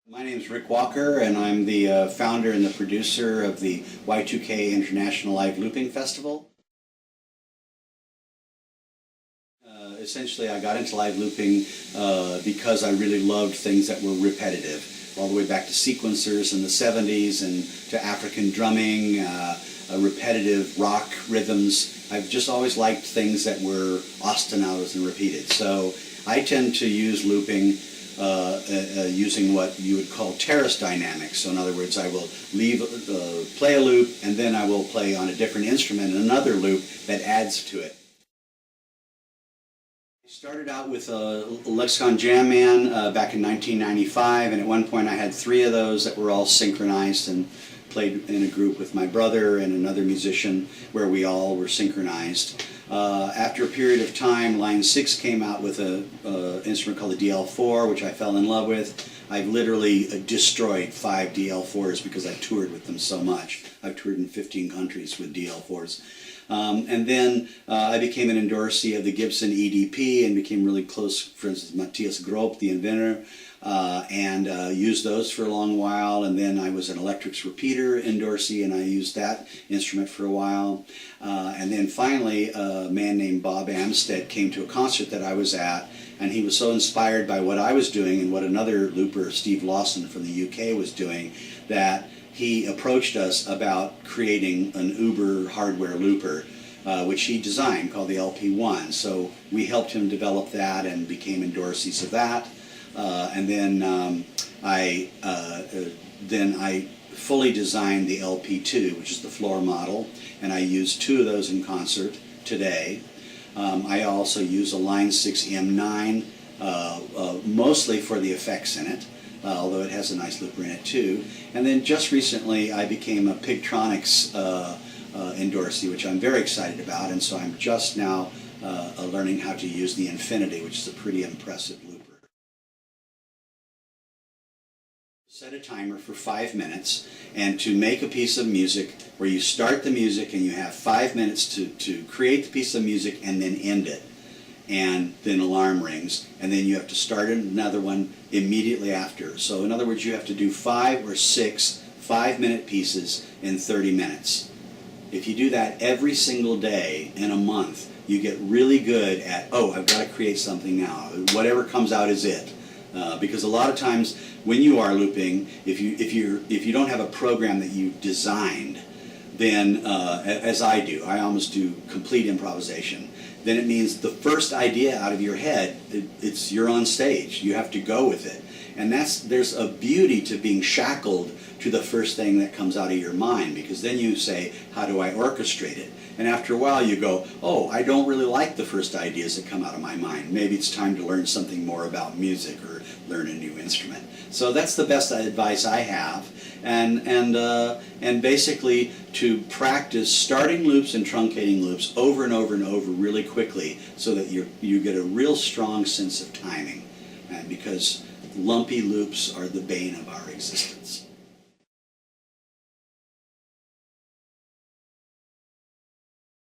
My name is Rick Walker, and I'm the founder and the producer of the Y2K International Live Looping Festival. Essentially, I got into live looping because I really loved things that were repetitive, all the way back to sequencers in the 70s and to African drumming, repetitive rock rhythms. I've just always liked things that were ostinatos and repeated. So I tend to use looping using what you would call terrace dynamics. So in other words, I will play a loop, and then I will play on a different instrument another loop that adds to it. I started out with a Lexicon Jam Man back in 1995, and at one point I had 3 of those that were all synchronized and played in a group with my brother and another musician where we all were synchronized. After a period of time, Line 6 came out with an instrument called the DL4, which I fell in love with. I've literally destroyed 5 DL4s because I've toured with them so much. I've toured in 15 countries with DL4s. And then I became an endorsee of the Gibson EDP and became really close friends with Matthias Grob, the inventor, and used those for a long while. And then I was an Electrics Repeater endorsee, and I used that instrument for a while. And then finally, a man named Bob Amstead came to a concert that I was at, and he was so inspired by what I was doing and what another looper, Steve Lawson from the UK, was doing, that he approached us about creating an Uber hardware looper, which he designed, called the LP1. So we helped him develop that and became endorsees of that. And then I fully designed the LP2, which is the floor model, and I use 2 of those in concert today. I also use a Line 6 M9, mostly for the effects in it, although it has a nice looper in it too. And then just recently I became a Pigtronics endorsee, which I'm very excited about, and so I'm just now learning how to use the Infinity, which is a pretty impressive looper. Set a timer for 5 minutes, and to make a piece of music where you start the music and you have 5 minutes to create the piece of music and then end it. And then alarm rings, and then you have to start another one immediately after. So in other words, you have to do 5 or 6 5-minute pieces in 30 minutes. If you do that every single day in a month, you get really good at, oh, I've got to create something now. Whatever comes out is it. Because a lot of times when you are looping, if you don't have a program that you designed, then as I do, I almost do complete improvisation. Then it means the first idea out of your head, you're on stage. You have to go with it. And there's a beauty to being shackled to the first thing that comes out of your mind, because then you say, how do I orchestrate it? And after a while you go, oh, I don't really like the first ideas that come out of my mind. Maybe it's time to learn something more about music or learn a new instrument. So that's the best advice I have. And basically to practice starting loops and truncating loops over and over and over really quickly, so that you get a real strong sense of timing. And because lumpy loops are the bane of our existence.